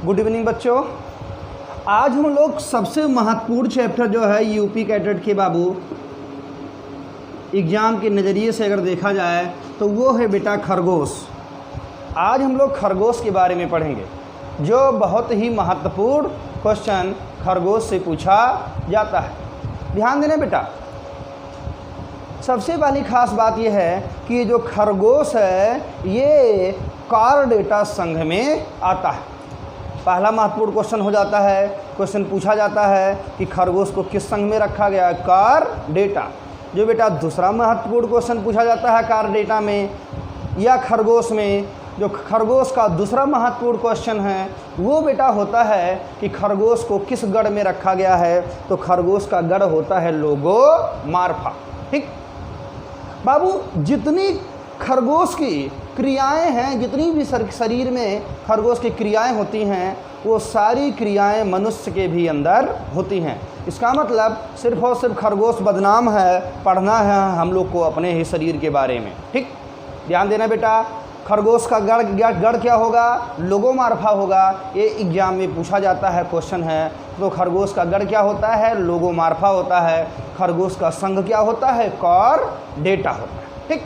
Good evening बच्चों। आज हम लोग सबसे महत्वपूर्ण चैप्टर जो है यूपी कैडेट के बाबू एग्ज़ाम के नज़रिए से अगर देखा जाए तो वो है बेटा खरगोश। आज हम लोग खरगोश के बारे में पढ़ेंगे, जो बहुत ही महत्वपूर्ण क्वेश्चन खरगोश से पूछा जाता है। ध्यान देना बेटा, सबसे पहली खास बात यह है कि ये जो खरगोश है ये कार्डेटा संघ में आता है। पहला महत्वपूर्ण क्वेश्चन हो जाता है, क्वेश्चन पूछा जाता है कि खरगोश को किस संघ में रखा गया है, कार्डेटा। जो बेटा दूसरा महत्वपूर्ण क्वेश्चन पूछा जाता है कार्डेटा में या खरगोश में, जो खरगोश का दूसरा महत्वपूर्ण क्वेश्चन है वो बेटा होता है कि खरगोश को किस गढ़ में रखा गया है। तो खरगोश का गढ़ होता है लोगोमार्फा। ठीक बाबू, जितनी खरगोश की क्रियाएं हैं, जितनी भी शरीर में खरगोश की क्रियाएं होती हैं वो सारी क्रियाएं मनुष्य के भी अंदर होती हैं। इसका मतलब सिर्फ और सिर्फ खरगोश बदनाम है, पढ़ना है हम लोग को अपने ही शरीर के बारे में। ठीक, ध्यान देना बेटा, खरगोश का गढ़ क्या होगा, लोगोमार्फा होगा। ये एग्जाम में पूछा जाता है, क्वेश्चन है। तो खरगोश का गढ़ क्या होता है, लोगोमार्फा होता है। खरगोश का संघ क्या होता है, कार्डेटा होता है। ठीक,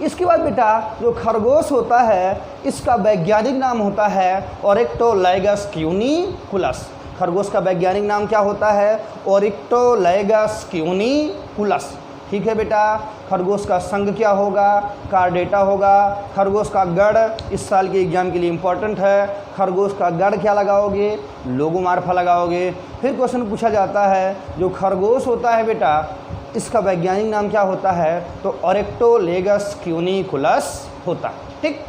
इसके बाद बेटा जो खरगोश होता है इसका वैज्ञानिक नाम होता है ओरिक्टोलाइगस क्यूनिकुलस। खरगोश का वैज्ञानिक नाम क्या होता है, ओरिक्टोलाइगस क्यूनिकुलस। ठीक है बेटा, खरगोश का संघ क्या होगा, कार्डेटा होगा। खरगोश का गढ़ इस साल के एग्जाम के लिए इम्पोर्टेंट है। खरगोश का गढ़ क्या लगाओगे, लोगोमार्फा लगाओगे। फिर क्वेश्चन पूछा जाता है जो खरगोश होता है बेटा इसका वैज्ञानिक नाम क्या होता है, तो ओरिक्टोलाइगस क्यूनिकुलस होता है। ठीक,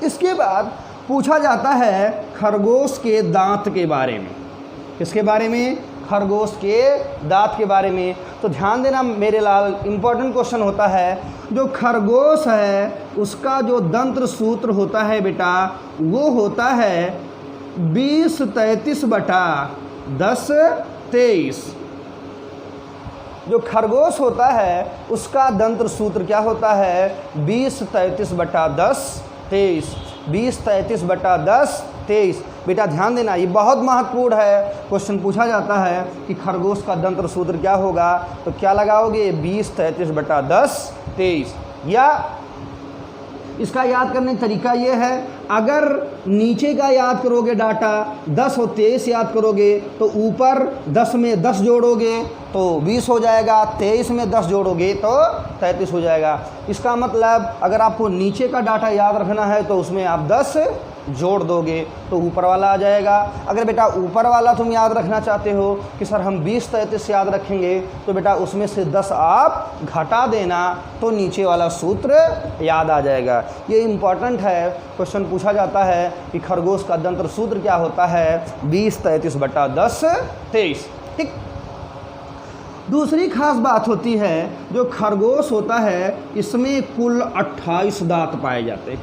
इसके बाद पूछा जाता है खरगोश के दांत के बारे में। किसके बारे में, खरगोश के दांत के बारे में। तो ध्यान देना मेरे लाल, इम्पोर्टेंट क्वेश्चन होता है। जो खरगोश है उसका जो दंत्र सूत्र होता है बेटा वो होता है 20-33/10-23। जो खरगोश होता है उसका दंत्र सूत्र क्या होता है, 20-33/10-23। 20-33/10-23 बेटा ध्यान देना, ये बहुत महत्वपूर्ण है। क्वेश्चन पूछा जाता है कि खरगोश का दंत्र सूत्र क्या होगा, तो क्या लगाओगे, 20-33/10-23। या इसका याद करने का तरीका ये है, अगर नीचे का याद करोगे डाटा 10 और 23 याद करोगे तो ऊपर 10 में 10 जोड़ोगे तो 20 हो जाएगा, 23 में 10 जोड़ोगे तो 33 हो जाएगा। इसका मतलब अगर आपको नीचे का डाटा याद रखना है तो उसमें आप 10 जोड़ दोगे तो ऊपर वाला आ जाएगा। अगर बेटा ऊपर वाला तुम याद रखना चाहते हो कि सर हम 20-33 याद रखेंगे तो बेटा उसमें से 10 आप घटा देना तो नीचे वाला सूत्र याद आ जाएगा। ये इम्पॉर्टेंट है, क्वेश्चन पूछा जाता है कि खरगोश का दंत्र सूत्र क्या होता है, 20-33/10-23। ठीक, दूसरी खास बात होती है जो खरगोश होता है इसमें कुल 28 दांत पाए जाते हैं।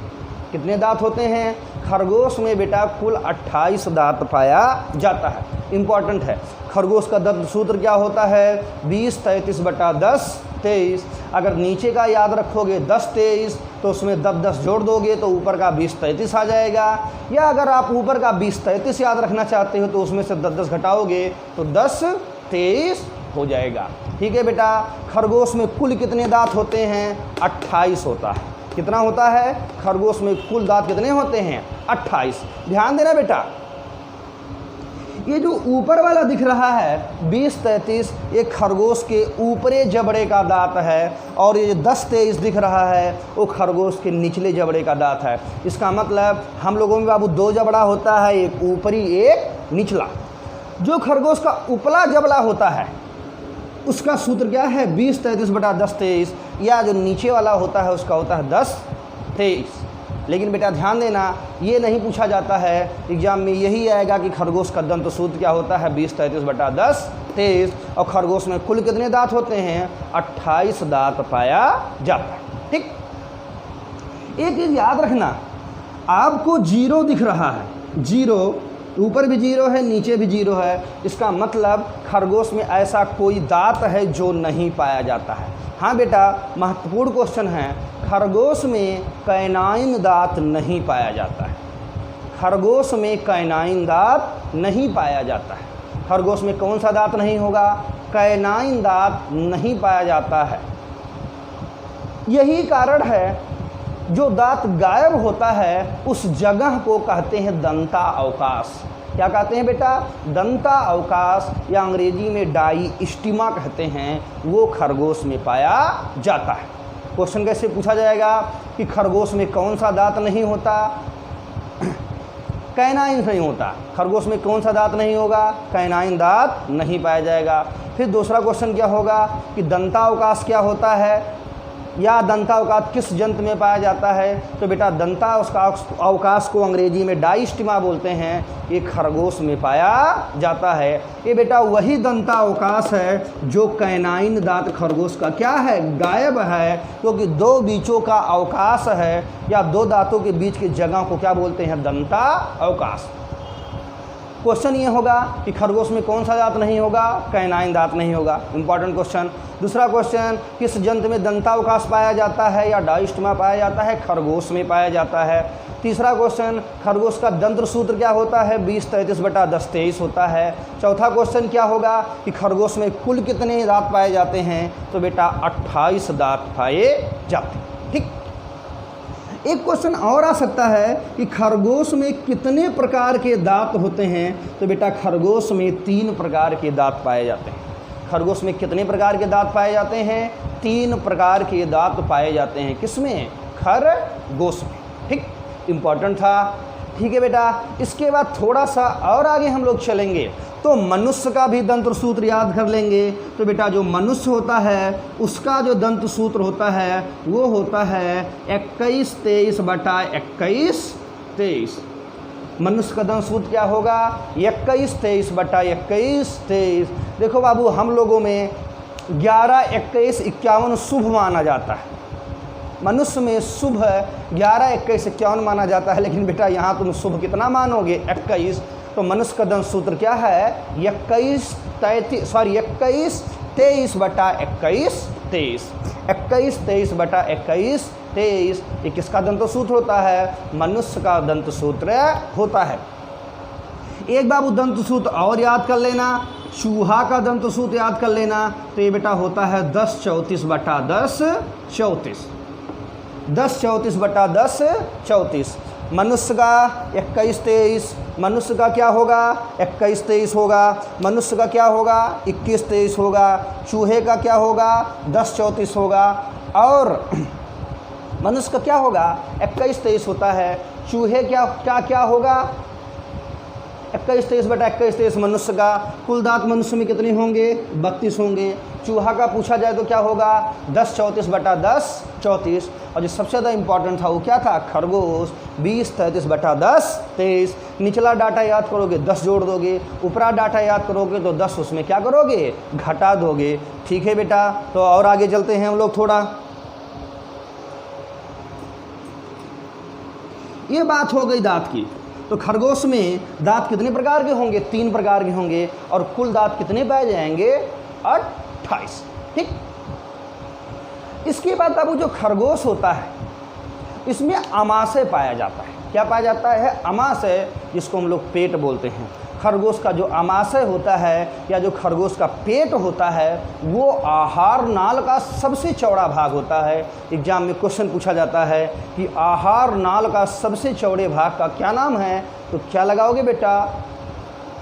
कितने दांत होते हैं, खरगोश में बेटा कुल 28 दांत पाया जाता है। इम्पॉर्टेंट है, खरगोश का दंत्र सूत्र क्या होता है, 20-33/10-23। अगर नीचे का याद रखोगे 10-23 तो उसमें 10-10 जोड़ दोगे तो ऊपर का 20-33 आ जाएगा। या अगर आप ऊपर का 20-33 याद रखना चाहते हो तो उसमें से 10-10 घटाओगे तो 10-23 हो जाएगा। ठीक है बेटा, खरगोश में कुल कितने दांत होते हैं, 28 होता है। कितना होता है, खरगोश में कुल दांत कितने होते हैं, 28। ध्यान देना बेटा, ये जो ऊपर वाला दिख रहा है 20-33 ये खरगोश के ऊपरी जबड़े का दांत है, और ये 10-23 दिख रहा है वो खरगोश के निचले जबड़े का दांत है। इसका मतलब हम लोगों में बाबू 2 जबड़ा होता है, एक ऊपरी एक निचला। जो खरगोश का उपला जबड़ा होता है उसका सूत्र क्या है, 20-33/10-23। या जो नीचे वाला होता है उसका होता है 10-23। लेकिन बेटा ध्यान देना, ये नहीं पूछा जाता है एग्जाम में, यही आएगा कि खरगोश का दंत्र सूत्र क्या होता है, 20-33/10-23। और खरगोश में कुल कितने दांत होते हैं, 28 दांत पाया जाता है। ठीक, एक चीज़ याद रखना, आपको 0 दिख रहा है, 0 ऊपर भी 0 है नीचे भी 0 है, इसका मतलब खरगोश में ऐसा कोई दांत है जो नहीं पाया जाता है। हाँ बेटा, महत्वपूर्ण क्वेश्चन है, खरगोश में कैनाइन दांत नहीं पाया जाता है। खरगोश में कैनाइन दांत नहीं पाया जाता है। खरगोश में कौन सा दांत नहीं होगा? कैनाइन दांत नहीं पाया जाता है। यही कारण है जो दांत गायब होता है उस जगह को कहते हैं दंता अवकाश। क्या कहते हैं बेटा? दंता अवकाश, या अंग्रेजी में डाइस्टिमा कहते हैं, वो खरगोश में पाया जाता है। क्वेश्चन कैसे पूछा जाएगा कि खरगोश में कौन सा दांत नहीं होता? कैनाइन नहीं होता। खरगोश में कौन सा दांत नहीं होगा? कैनाइन दांत नहीं पाया जाएगा। फिर दूसरा क्वेश्चन क्या होगा कि दंतावकाश क्या होता है, या दंतावकाश किस जंतु में पाया जाता है? तो बेटा दंतावकाश को अंग्रेजी में डाइस्टिमा बोलते हैं, ये खरगोश में पाया जाता है। ये बेटा वही दंतावकाश है जो कैनाइन दांत खरगोश का क्या है? गायब है, क्योंकि दो बीचों का अवकाश है, या दो दांतों के बीच की जगह को क्या बोलते हैं? दंतावकाश। क्वेश्चन ये होगा कि खरगोश में कौन सा दांत नहीं होगा? कैनाइन दांत नहीं होगा। Important question. दूसरा क्वेश्चन, किस जंतु में दंतावकाश पाया जाता है या डाइस्टिमा पाया जाता है? खरगोश में पाया जाता है। तीसरा क्वेश्चन, खरगोश का दंत्र सूत्र क्या होता है? 20-33/10-23 होता है। चौथा क्वेश्चन क्या होगा कि खरगोश में कुल कितने दांत पाए जाते हैं? तो बेटा 28 दांत पाए जाते हैं। ठीक। एक क्वेश्चन और आ सकता है कि खरगोश में कितने प्रकार के दांत होते हैं? तो बेटा खरगोश में 3 प्रकार के दांत पाए जाते हैं। खरगोश में कितने प्रकार के दांत पाए जाते हैं? 3 प्रकार के दांत पाए जाते हैं। किसमें? खरगोश में। ठीक, इंपॉर्टेंट था। ठीक है बेटा, इसके बाद थोड़ा सा और आगे हम लोग चलेंगे तो मनुष्य का भी दंत्र सूत्र याद कर लेंगे। तो बेटा जो मनुष्य होता है उसका जो दंत्र सूत्र होता है वो होता है 21-23/21-23। मनुष्य का दंत्र सूत्र क्या होगा? 21-23/21-23। देखो बाबू, हम लोगों में 11-21-51 शुभ माना जाता है। मनुष्य में शुभ 11-21-51 माना जाता है, लेकिन बेटा यहाँ तुम शुभ कितना मानोगे? 21। तो मनुष्य का दंत्र सूत्र क्या है? 21-23/21-23। 21-23/21-23। ये किसका दंत्र सूत्र होता है? मनुष्य का दंत्र सूत्र होता है। एक बाबू दंत्र सूत्र और याद कर लेना, चूहा का दंत्र सूत्र याद कर लेना। तो ये बेटा होता है 10-34/10-34। 10-34/10-34। मनुष्य का 21-23। मनुष्य का क्या होगा? 21-23 होगा। मनुष्य का क्या होगा? 21-23 होगा। चूहे का क्या होगा? 10-34 होगा। और मनुष्य का क्या होगा? 21-23 होता है। चूहे क्या होगा? 21-23/21-23 मनुष्य का। कुल दांत मनुष्य में कितने होंगे? 32 होंगे। चूहा का पूछा जाए तो क्या होगा? 10-34/10-34। और जो सबसे ज़्यादा इंपॉर्टेंट था वो क्या था? खरगोश 20-33/10-23। निचला डाटा याद करोगे 10 जोड़ दोगे, ऊपरा डाटा याद करोगे तो 10 उसमें क्या करोगे? घटा दोगे। ठीक है बेटा, तो और आगे चलते हैं हम लोग थोड़ा। ये बात हो गई दांत की। तो खरगोश में दांत कितने प्रकार के होंगे? 3 प्रकार के होंगे। और कुल दांत कितने पाए जाएंगे? 28। ठीक। इसके बाद बाबू जो खरगोश होता है इसमें अमाशय पाया जाता है। क्या पाया जाता है? अमाशय, जिसको हम लोग पेट बोलते हैं। खरगोश का जो अमाशय होता है या जो खरगोश का पेट होता है वो आहार नाल का सबसे चौड़ा भाग होता है। एग्जाम में क्वेश्चन पूछा जाता है कि आहार नाल का सबसे चौड़े भाग का क्या नाम है? तो क्या लगाओगे बेटा?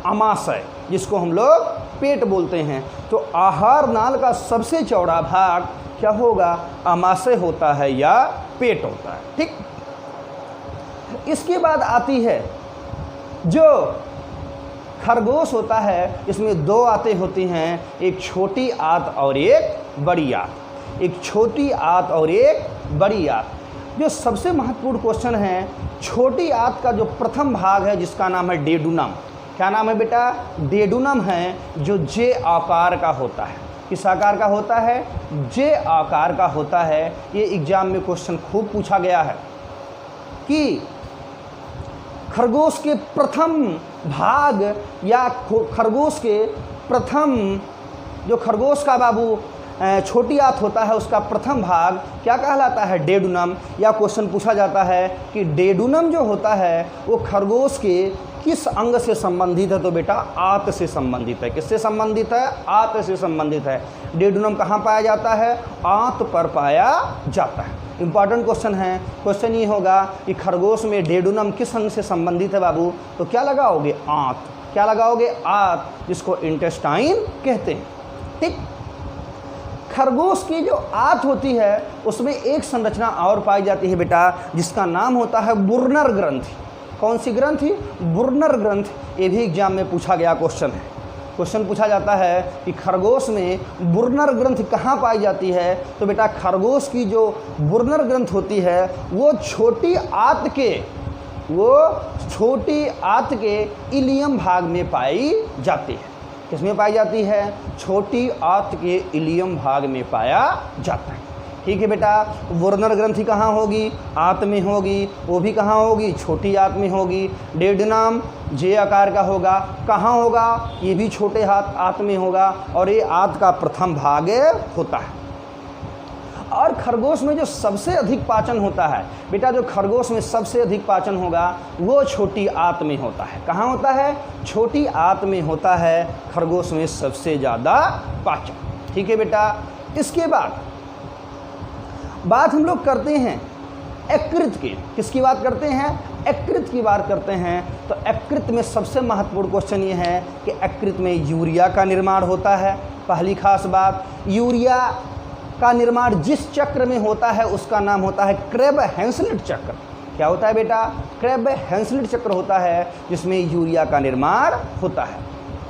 अमाशय, जिसको हम लोग पेट बोलते हैं। तो आहार नाल का सबसे चौड़ा भाग क्या होगा? अमाशय होता है या पेट होता है। ठीक। इसके बाद आती है जो खरगोश होता है, इसमें 2 आंतें होती हैं, एक छोटी आंत और एक बड़ी आंत। एक छोटी आंत और एक बड़ी आंत। जो सबसे महत्वपूर्ण क्वेश्चन है, छोटी आंत का जो प्रथम भाग है जिसका नाम है डेडुनम। क्या नाम है बेटा? डेडुनम है, जो जे आकार का होता है। किस आकार का होता है? जे आकार का होता है। ये एग्जाम में क्वेश्चन खूब पूछा गया है कि खरगोश के प्रथम भाग या खरगोश के प्रथम जो खरगोश का बाबू छोटी आंत होता है उसका प्रथम भाग क्या कहलाता है? डेडुनम। या क्वेश्चन पूछा जाता है कि डेडुनम जो होता है वो खरगोश के किस अंग से संबंधित है? तो बेटा आंत से संबंधित है। किससे संबंधित है? आंत से संबंधित है। डेडुनम कहाँ पाया जाता है? आंत पर पाया जाता है। इंपॉर्टेंट क्वेश्चन है। क्वेश्चन ये होगा कि खरगोश में डेडुनम किस अंग से संबंधित है बाबू? तो क्या लगाओगे? आंत। क्या लगाओगे? आंत, जिसको इंटेस्टाइन कहते हैं। ठीक। खरगोश की जो आंत होती है उसमें एक संरचना और पाई जाती है बेटा, जिसका नाम होता है बुर्नर ग्रंथि। कौन सी ग्रंथि? बुर्नर ग्रंथि। ये भी एग्जाम में पूछा गया क्वेश्चन है। क्वेश्चन पूछा जाता है कि खरगोश में बुर्नर ग्रंथि कहाँ पाई जाती है? तो बेटा खरगोश की जो बुर्नर ग्रंथि होती है वो छोटी आंत के इलियम भाग में पाई जाती है। किसमें पाई जाती है? छोटी आंत के इलियम भाग में पाया जाता है। ठीक है बेटा। बुर्नर ग्रंथि कहाँ होगी? आंत में होगी। वो भी कहाँ होगी? छोटी आंत में होगी। डेडुनम जे आकार का होगा। कहाँ होगा? ये भी छोटे आंत में होगा और ये आंत का प्रथम भाग होता है। और खरगोश में जो सबसे अधिक पाचन होता है बेटा, जो खरगोश में सबसे अधिक पाचन होगा वो छोटी आंत में होता है। कहाँ होता है? छोटी आंत में होता है खरगोश में सबसे ज़्यादा पाचन। ठीक है बेटा। इसके बाद बात हम लोग करते हैं यकृत की। किसकी बात करते हैं? यकृत की बात करते हैं। तो यकृत में सबसे महत्वपूर्ण क्वेश्चन ये है कि यकृत में यूरिया का निर्माण होता है। पहली खास बात, यूरिया का निर्माण जिस चक्र में होता है उसका नाम होता है क्रेब हैंसलिट चक्र। क्या होता है बेटा? क्रेब हैंसलिट चक्र होता है जिसमें यूरिया का निर्माण होता है।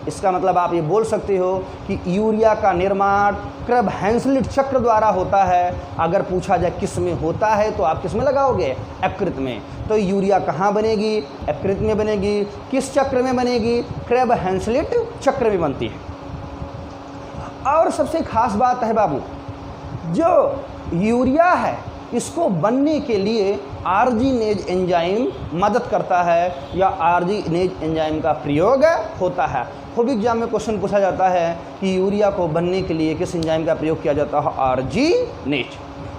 इसका मतलब आप ये बोल सकते हो कि यूरिया का निर्माण क्रेब हैंसलिट चक्र द्वारा होता है। अगर पूछा जाए किस में होता है तो आप किस में लगाओगे? यकृत में। तो यूरिया कहाँ बनेगी? यकृत में बनेगी। किस चक्र में बनेगी? क्रेब हैंसलिट चक्र में बनती है। और सबसे खास बात है बाबू, जो यूरिया है इसको बनने के लिए आर्जिनेज एंजाइम मदद करता है या आर्जिनेज एंजाइम का प्रयोग होता है। खूब एग्जाम में क्वेश्चन पूछा जाता है कि यूरिया को बनने के लिए किस एंजाइम का प्रयोग किया जाता है? आर्जिनेज।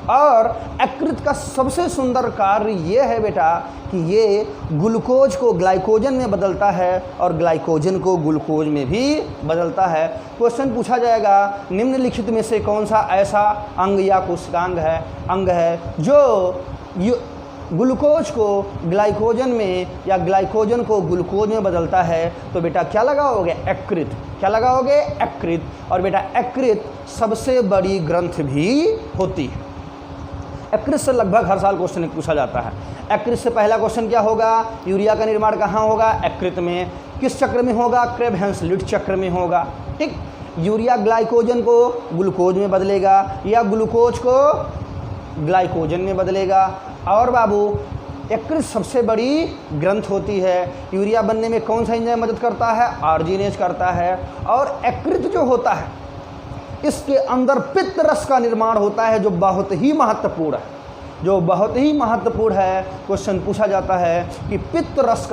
और यकृत का सबसे सुंदर कार्य ये है बेटा कि ये ग्लूकोज को ग्लाइकोजन में बदलता है और ग्लाइकोजन को ग्लूकोज में भी बदलता है। क्वेश्चन पूछा जाएगा निम्नलिखित में से कौन सा ऐसा अंग या कोशिकांग है जो ग्लूकोज को ग्लाइकोजन में या ग्लाइकोजन को ग्लूकोज में बदलता है? तो बेटा क्या लगाओगे? यकृत। क्या लगाओगे? यकृत। और बेटा यकृत सबसे बड़ी ग्रंथ भी होती है। यकृत से लगभग हर साल क्वेश्चन पूछा जाता है। यकृत से पहला क्वेश्चन क्या होगा? यूरिया का निर्माण कहाँ होगा? यकृत में। किस चक्र में होगा? क्रेब हैंसलिट चक्र में होगा। ठीक। यूरिया ग्लाइकोजन को ग्लूकोज में बदलेगा या ग्लूकोज को ग्लाइकोजन में बदलेगा। और बाबू यकृत सबसे बड़ी ग्रंथ होती है। यूरिया बनने में कौन सा एंजाइम मदद करता है? आर्जिनेज करता है। और यकृत जो होता है इसके अंदर पित्त रस का निर्माण होता है जो बहुत ही महत्वपूर्ण है। क्वेश्चन पूछा जाता है कि पित्त रस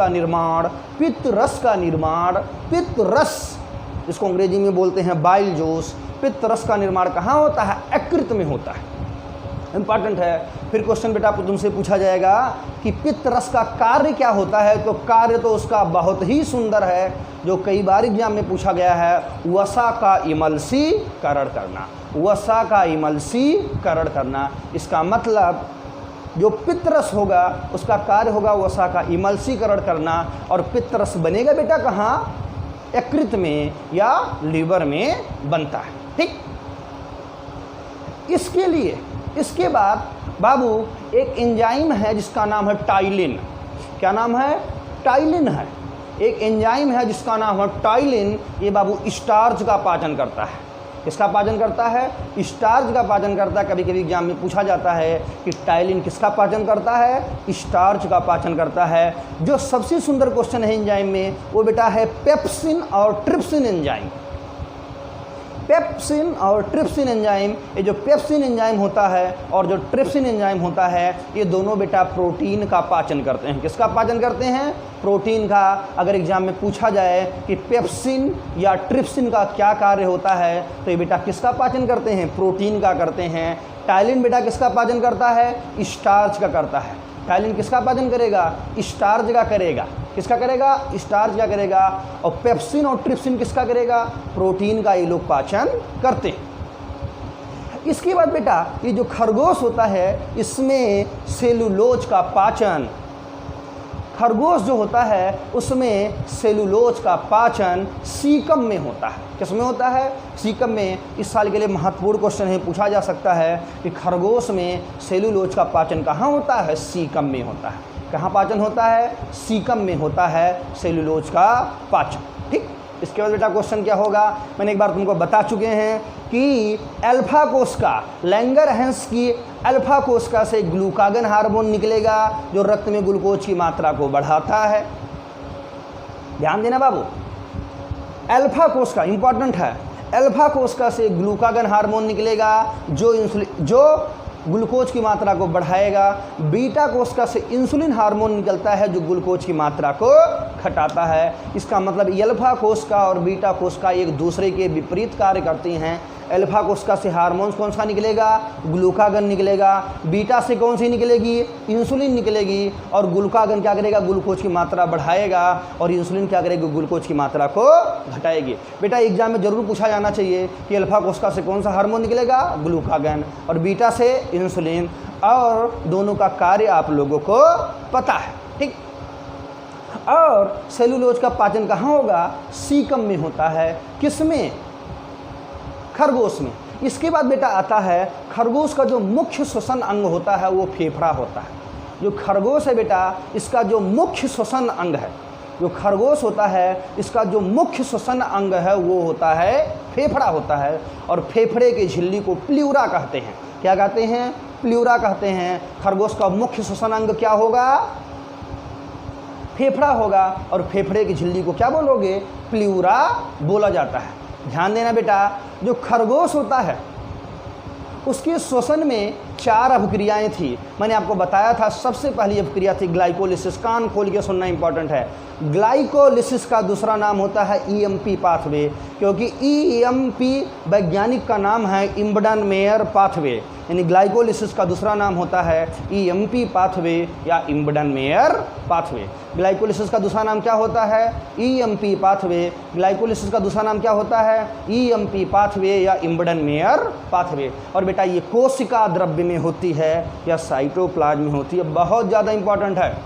जिसको अंग्रेजी में बोलते हैं बाइल जूस, पित्त रस का निर्माण कहाँ होता है? यकृत में होता है। इंपॉर्टेंट है। फिर क्वेश्चन बेटा तुमसे पूछा जाएगा कि पित्त रस का कार्य क्या होता है? तो कार्य तो उसका बहुत ही सुंदर है जो कई बार एग्जाम में पूछा गया है, वसा का इमल्सीकरण करना। इसका मतलब जो पित्त रस होगा उसका कार्य होगा वसा का इमल्सीकरण करना। और पित्त रस बनेगा बेटा कहाँ? यकृत में या लीवर में बनता है। ठीक। इसके बाद बाबू एक एंजाइम है जिसका नाम है टाइलिन। क्या नाम है? टाइलिन है। एक एंजाइम है जिसका नाम है टाइलिन। ये बाबू स्टार्च का पाचन करता है। किसका पाचन करता है? स्टार्च का पाचन करता है। कभी कभी एग्जाम में पूछा जाता है कि टाइलिन किसका पाचन करता है? स्टार्च का पाचन करता है। जो सबसे सुंदर क्वेश्चन है एंजाइम में वो बेटा है पेप्सिन और ट्रिप्सिन एंजाइम। पेप्सिन और ट्रिप्सिन एंजाइम, ये जो पेप्सिन एंजाइम होता है और जो ट्रिप्सिन एंजाइम होता है, ये दोनों बेटा प्रोटीन का पाचन करते हैं। किसका पाचन करते हैं? प्रोटीन का। अगर एग्जाम में पूछा जाए कि पेप्सिन या ट्रिप्सिन का क्या कार्य होता है, तो ये बेटा किसका पाचन करते हैं? प्रोटीन का करते हैं। टाइलिन बेटा किसका पाचन करता है? स्टार्च का करता है। टाइलिन किसका पाचन करेगा? स्टार्च का करेगा। किसका करेगा? स्टार्च का करेगा। और पेप्सिन और ट्रिप्सिन किसका करेगा? प्रोटीन का ये लोग पाचन करते हैं। इसके बाद बेटा ये जो खरगोश होता है, इसमें सेलुलोज का पाचन, खरगोश जो होता है उसमें सेलुलोज का पाचन सीकम में होता है। किसमें होता है? सीकम में। इस साल के लिए महत्वपूर्ण क्वेश्चन है, पूछा जा सकता है कि खरगोश में सेलुलोज का पाचन कहाँ होता है? सीकम में होता है। कहाँ पाचन होता है? सीकम में होता है सेलुलोज का पाचन। ठीक। इसके बाद बेटा क्वेश्चन क्या होगा? मैंने एक बार तुमको बता चुके हैं कि अल्फा कोशिका, लैंगरहैंस की अल्फा कोशिका से ग्लूकागन हार्मोन निकलेगा जो रक्त में ग्लूकोज की मात्रा को बढ़ाता है। ध्यान देना बाबू, अल्फा कोशिका इंपॉर्टेंट है। अल्फा कोशिका से ग्लूकागन हार्मोन निकलेगा जो ग्लूकोज की मात्रा को बढ़ाएगा। बीटा कोशिका से इंसुलिन हार्मोन निकलता है जो ग्लूकोज की मात्रा को घटाता है। इसका मतलब अल्फा कोशिका और बीटा कोशिका एक दूसरे के विपरीत कार्य करती हैं। अल्फा कोशिका से हार्मोन कौन सा निकलेगा? ग्लूकागन निकलेगा। बीटा से कौन सी निकलेगी? इंसुलिन निकलेगी। और ग्लूकागन क्या करेगा? ग्लूकोज की मात्रा बढ़ाएगा। और इंसुलिन क्या करेगी? ग्लूकोज की मात्रा को घटाएगी। बेटा एग्जाम में जरूर पूछा जाना चाहिए कि अल्फा कोशिका से कौन सा हार्मोन निकलेगा? ग्लूकागन। और बीटा से इंसुलिन। और दोनों का कार्य आप लोगों को पता है। ठीक। और सेलुलोज का पाचन कहाँ होगा? सीकम में होता है। किसमें? खरगोश में। इसके बाद बेटा आता है खरगोश का जो मुख्य श्वसन अंग होता है वो फेफड़ा होता है। जो खरगोश है बेटा, इसका जो मुख्य श्वसन अंग है, जो खरगोश होता है इसका जो मुख्य श्वसन अंग है वो होता है फेफड़ा होता है। और फेफड़े की झिल्ली को प्ल्यूरा कहते हैं। क्या कहते हैं? प्ल्यूरा कहते हैं। खरगोश का मुख्य श्वसन अंग क्या होगा? फेफड़ा होगा। और फेफड़े की झिल्ली को क्या बोलोगे? प्ल्यूरा बोला जाता है। ध्यान देना बेटा, जो खरगोश होता है उसके श्वसन में 4 अभिक्रियाएं थी। मैंने आपको बताया था सबसे पहली अभिक्रिया थी ग्लाइकोलिसिस। कान खोल के सुनना इंपॉर्टेंट है। ग्लाइकोलिसिस का दूसरा नाम होता है ईएमपी पाथवे, क्योंकि ईएमपी वैज्ञानिक का नाम है इम्बडन मेयर पाथवे। यानी ग्लाइकोलिसिस का दूसरा नाम होता है ईएमपी पाथवे या इम्बडन मेयर पाथवे। ग्लाइकोलिसिस का दूसरा नाम क्या होता है? EMP pathway. ग्लाइकोलिसिस का दूसरा नाम क्या होता है? ईएमपी पाथवे या इम्बडन मेयर पाथवे। और बेटा ये कोशिका द्रव्य में होती है या साइटोप्लाज्म में होती है। बहुत ज़्यादा इंपॉर्टेंट है।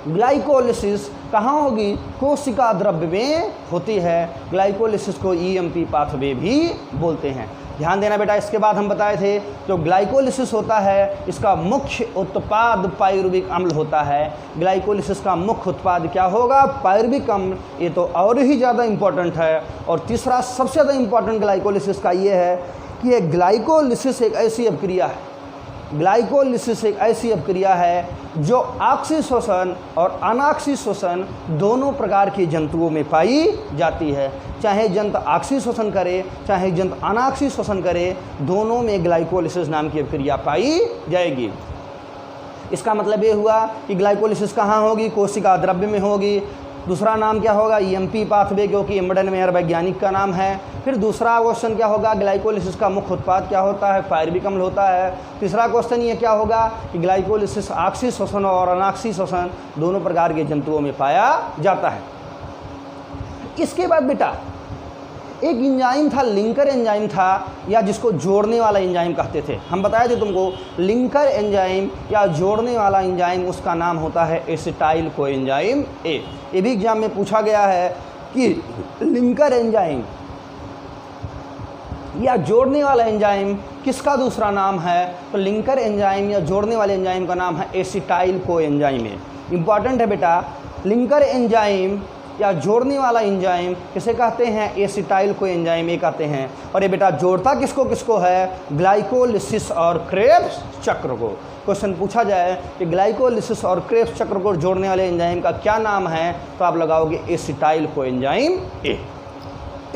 ग्लाइकोलिसिस कहाँ होगी? कोशिका द्रव्य में होती है। ग्लाइकोलिसिस को ईएमपी पाथवे भी बोलते हैं। ध्यान देना बेटा, इसके बाद हम बताए थे जो ग्लाइकोलिसिस होता है इसका मुख्य उत्पाद पायरुविक अम्ल होता है। ग्लाइकोलिसिस का मुख्य उत्पाद क्या होगा? पायरुविक अम्ल। ये तो और ही ज़्यादा इंपॉर्टेंट है। और तीसरा सबसे ज़्यादा इंपॉर्टेंट ग्लाइकोलिसिस का ये है कि ये ग्लाइकोलिसिस एक ऐसी अभिक्रिया है, ग्लाइकोलिसिस एक ऐसी अभिक्रिया है जो ऑक्सीशोषण और अनॉक्सीशोषण दोनों प्रकार के जंतुओं में पाई जाती है। चाहे जंतु ऑक्सीशोषण करे चाहे जंतु अनॉक्सीशोषण करे, दोनों में ग्लाइकोलिसिस नाम की अभिक्रिया पाई जाएगी। इसका मतलब ये हुआ कि ग्लाइकोलिसिस कहाँ होगी? कोशिका द्रव्य में होगी। दूसरा नाम क्या होगा? ईएमपी पाथवे, क्योंकि इम्बडन मेयर वैज्ञानिक का नाम है। फिर दूसरा क्वेश्चन क्या होगा? ग्लाइकोलिसिस का मुख्य उत्पाद क्या होता है? पायरुविक अम्ल होता है। तीसरा क्वेश्चन ये क्या होगा कि ग्लाइकोलिसिस ऑक्सीशोषण और अनॉक्सीशोषण दोनों प्रकार के जंतुओं में पाया जाता है। इसके बाद बेटा एक एंजाइम था, लिंकर एंजाइम था, या जिसको जोड़ने वाला एंजाइम कहते थे। हम बताए थे तुमको लिंकर एंजाइम या जोड़ने वाला एंजाइम, उसका नाम होता है एसिटाइल कोएंजाइम ए। ये भी एग्जाम में पूछा गया है कि लिंकर एंजाइम या जोड़ने वाला एंजाइम किसका दूसरा नाम है? तो लिंकर एंजाइम या जोड़ने वाले एंजाइम का नाम है एसिटाइल कोएंजाइम ए। इंपॉर्टेंट है बेटा, लिंकर एंजाइम या जोड़ने वाला एंजाइम किसे कहते हैं? एसिटाइल कोएंजाइम ए कहते हैं। और ये बेटा जोड़ता किसको किसको है? ग्लाइकोलिसिस और क्रेब्स चक्र को। क्वेश्चन पूछा जाए कि ग्लाइकोलिसिस और क्रेब्स चक्र को जोड़ने वाले एंजाइम का क्या नाम है, तो आप लगाओगे एसिटाइल कोएंजाइम ए।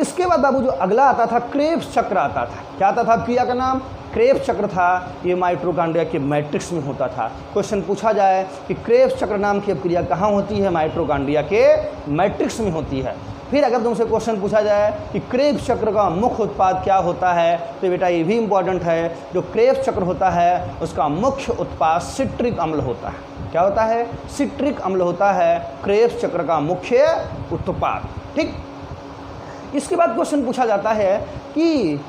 इसके बाद बाबू जो अगला आता था क्रेब्स चक्र आता था। क्या आता था क्रिया का नाम? क्रेब्स चक्र था। ये माइटोकॉन्ड्रिया के मैट्रिक्स में होता था। क्वेश्चन पूछा जाए कि क्रेब्स चक्र नाम की क्रिया कहाँ होती है? माइटोकॉन्ड्रिया के मैट्रिक्स में होती है। फिर अगर तुमसे क्वेश्चन पूछा जाए कि क्रेब्स चक्र का मुख्य उत्पाद क्या होता है, तो बेटा ये भी इंपॉर्टेंट है। जो क्रेब्स चक्र होता है उसका मुख्य उत्पाद सिट्रिक अम्ल होता है। क्या होता है? सिट्रिक अम्ल होता है क्रेब्स चक्र का मुख्य उत्पाद। ठीक। इसके बाद क्वेश्चन पूछा जाता है कि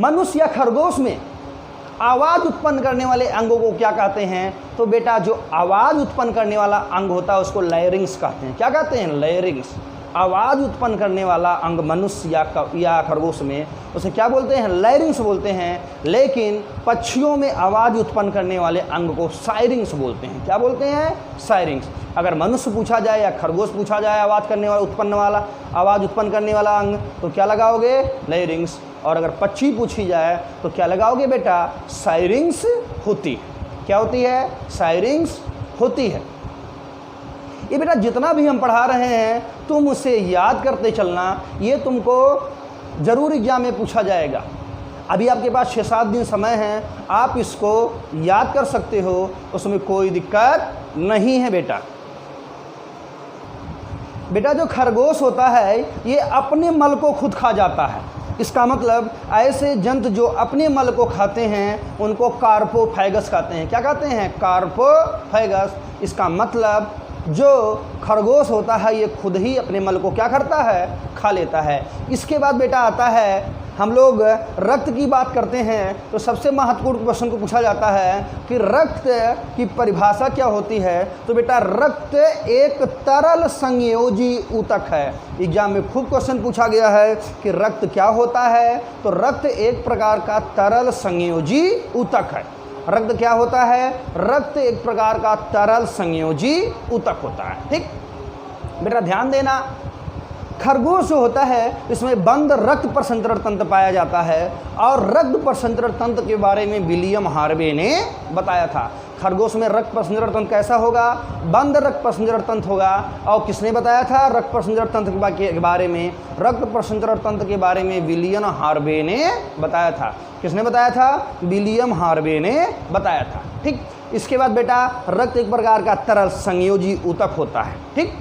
मनुष्य या खरगोश में आवाज़ उत्पन्न करने वाले अंगों को क्या कहते हैं? तो बेटा जो आवाज़ उत्पन्न करने वाला अंग होता है उसको लैरिंग्स कहते हैं। क्या कहते हैं? लैरिंग्स। आवाज़ उत्पन्न करने वाला अंग मनुष्य या खरगोश में उसे क्या बोलते हैं? लैरिंग्स बोलते हैं। लेकिन पक्षियों में आवाज़ उत्पन्न करने वाले अंग को साइरिंग्स बोलते हैं। क्या बोलते हैं? साइरिंग्स। अगर मनुष्य पूछा जाए या खरगोश पूछा जाए आवाज़ उत्पन्न करने वाला अंग, तो क्या लगाओगे? लैरिंग्स। और अगर पक्षी पूछी जाए तो क्या लगाओगे बेटा? साइरिंग्स होती है। क्या होती है? साइरिंग्स होती है। ये बेटा जितना भी हम पढ़ा रहे हैं तुम उसे याद करते चलना, ये तुमको ज़रूर एग्जाम में पूछा जाएगा। अभी आपके पास 6-7 दिन समय है, आप इसको याद कर सकते हो, उसमें कोई दिक्कत नहीं है बेटा। बेटा जो खरगोश होता है ये अपने मल को खुद खा जाता है। इसका मतलब ऐसे जंतु जो अपने मल को खाते हैं उनको कार्पोफैगस कहते हैं। क्या कहते हैं? कार्पोफैगस। इसका मतलब जो खरगोश होता है ये खुद ही अपने मल को क्या करता है? खा लेता है। इसके बाद बेटा आता है, हम लोग रक्त की बात करते हैं तो सबसे महत्वपूर्ण क्वेश्चन को पूछा जाता है कि रक्त की परिभाषा क्या होती है? तो बेटा रक्त एक तरल संयोजी ऊतक है। एग्जाम में खूब क्वेश्चन पूछा गया है कि रक्त क्या होता है? तो रक्त एक प्रकार का तरल संयोजी ऊतक है। रक्त क्या होता है? रक्त एक प्रकार का तरल संयोजी ऊतक होता है। ठीक बेटा, ध्यान देना। खरगोश जो होता है इसमें बंद रक्त प्रसंचरण तंत्र पाया जाता है और रक्त प्रसंचरण तंत्र के बारे में विलियम हार्वे ने बताया था। खरगोश में रक्त प्रसंचरण तंत्र कैसा होगा? बंद रक्त प्रसंचरण तंत्र होगा। और किसने बताया था रक्त प्रसंचरण तंत्र के बारे में? रक्त प्रसंचरण तंत्र के बारे में विलियम हार्वे ने बताया था। किसने बताया था? विलियम हार्वे ने बताया था। ठीक। इसके बाद बेटा रक्त एक प्रकार का तरल संयोजी ऊतक होता है। ठीक।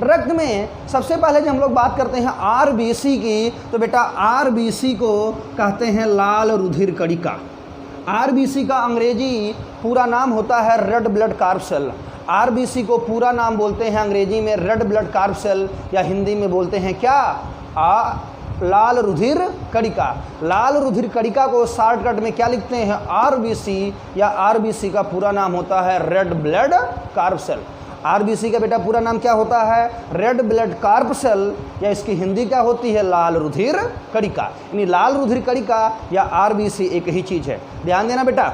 रक्त में सबसे पहले जब हम लोग बात करते हैं आरबीसी की, तो बेटा आरबीसी को कहते हैं लाल रुधिर कणिका। आरबीसी का अंग्रेजी पूरा नाम होता है red blood carb cell. RBC को पूरा नाम बोलते हैं अंग्रेजी में रेड ब्लड कार्ब सेल, या हिंदी में बोलते हैं क्या? लाल रुधिर कणिका। लाल रुधिर कणिका को शॉर्टकट में क्या लिखते हैं? आरबीसी, या आरबीसी का पूरा नाम होता है red blood carb cell. RBC का बेटा पूरा नाम क्या होता है? रेड ब्लड कार्ब सेल, या इसकी हिंदी क्या होती है? लाल रुधिर कणिका। यानी लाल रुधिर कणिका या आरबीसी एक ही चीज़ है। ध्यान देना बेटा।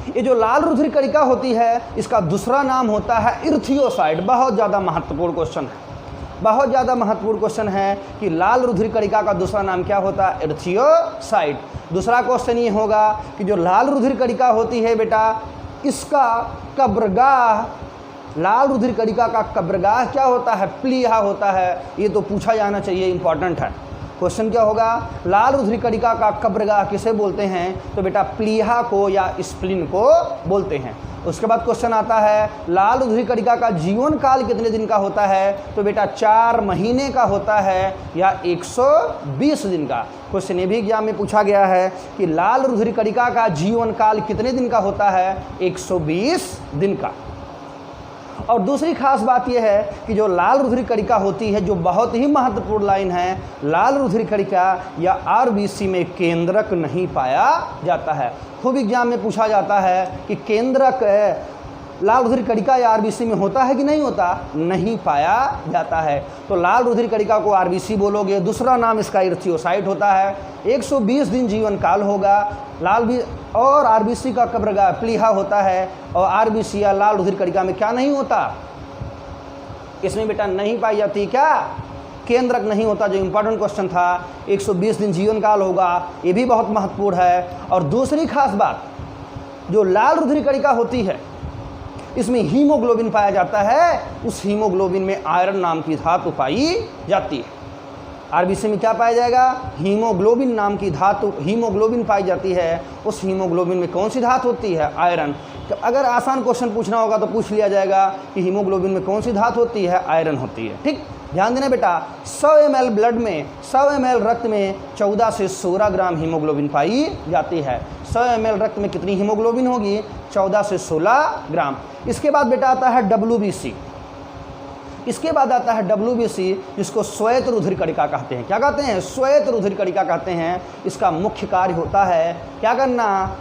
ये जो लाल रुधिर कणिका होती है इसका दूसरा नाम होता है इरिथ्रोसाइट। बहुत ज़्यादा महत्वपूर्ण क्वेश्चन है, बहुत ज़्यादा महत्वपूर्ण क्वेश्चन है कि लाल रुधिर कणिका का दूसरा नाम क्या होता है? इरिथ्रोसाइट। दूसरा क्वेश्चन ये होगा कि जो लाल रुधिर कणिका होती है बेटा इसका कब्रगाह, लाल रुधिर कणिका का कब्रगाह क्या होता है? प्लीहा होता है। ये तो पूछा जाना चाहिए, इंपॉर्टेंट है। क्वेश्चन क्या होगा? लाल रुधिर कणिका का कब्रगाह किसे बोलते हैं? तो बेटा प्लीहा को या स्प्लीन को बोलते हैं। उसके बाद क्वेश्चन आता है लाल रुधिर कणिका का जीवन काल कितने दिन का होता है? तो बेटा 4 महीने का होता है या 120 दिन का। क्वेश्चन ये भी एग्जाम में पूछा गया है कि लाल रुधिर कणिका का जीवन काल कितने दिन का होता है? 120 दिन का। और दूसरी खास बात यह है कि जो लाल रुधिर कणिका होती है, जो बहुत ही महत्वपूर्ण लाइन है, लाल रुधिर कणिका या आरबीसी में केंद्रक नहीं पाया जाता है। खूब एग्जाम में पूछा जाता है कि केंद्रक लाल रुधिर कणिका या आरबीसी में होता है कि नहीं होता? नहीं पाया जाता है। तो लाल रुधिर कणिका को आरबीसी बोलोगे, दूसरा नाम इसका इरिथ्रोसाइट होता है। 120 दिन जीवन काल होगा। और आरबीसी का कब्रगाह प्लीहा होता है, और आरबीसी या लाल रुधिर कणिका में क्या नहीं होता? इसमें बेटा नहीं पाई जाती क्या? केंद्रक नहीं होता, जो इंपॉर्टेंट क्वेश्चन था। 120 दिन जीवन काल होगा, ये भी बहुत महत्वपूर्ण है। और दूसरी खास बात, जो लाल रुधिर कणिका होती है इसमें हीमोग्लोबिन पाया जाता है, उस हीमोग्लोबिन में आयरन नाम की धातु पाई जाती है। आरबीसी में क्या पाया जाएगा? हीमोग्लोबिन नाम की धातु, हीमोग्लोबिन पाई जाती है। उस हीमोग्लोबिन में कौन सी धातु होती है? आयरन। तो अगर आसान क्वेश्चन पूछना होगा तो पूछ लिया जाएगा कि हीमोग्लोबिन में कौन सी धातु होती है? आयरन होती है। ठीक, ध्यान देना बेटा, 100 ml ब्लड में, 100 ml रक्त में 14 से 16 ग्राम हीमोग्लोबिन पाई जाती है। 100 ml रक्त में कितनी हीमोग्लोबिन होगी? 14 से 16 ग्राम। इसके बाद बेटा आता है WBC। इसके बाद आता है WBC, जिसको श्वेत रुधिर कणिका कहते हैं। क्या कहते हैं? श्वेत रुधिर कणिका कहते हैं। इसका मुख्य कार्य होता है क्या करना?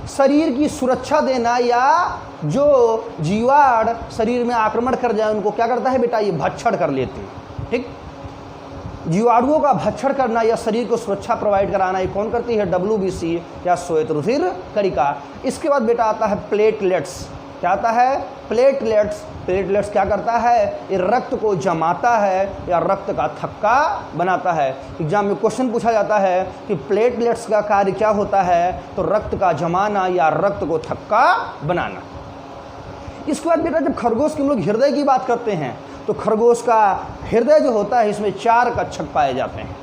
शरीर की सुरक्षा देना, या जो जीवाणु शरीर में आक्रमण कर जाए उनको क्या करता है बेटा? ये भक्षण कर लेते हैं। ठीक, जीवाणुओं का भक्षण करना या शरीर को सुरक्षा प्रोवाइड कराना, ये कौन करती है? WBC या श्वेत रुधिर कणिका। इसके बाद बेटा आता है प्लेटलेट्स। क्या आता है? प्लेटलेट्स। प्लेटलेट्स क्या करता है? ये रक्त को जमाता है या रक्त का थक्का बनाता है। एग्जाम में क्वेश्चन पूछा जाता है कि प्लेटलेट्स का कार्य क्या होता है? तो रक्त का जमाना या रक्त को थक्का बनाना। इसके बाद बेटा जब खरगोश के हम लोग हृदय की बात करते हैं तो खरगोश का हृदय जो होता है इसमें 4 कक्षक पाए जाते हैं।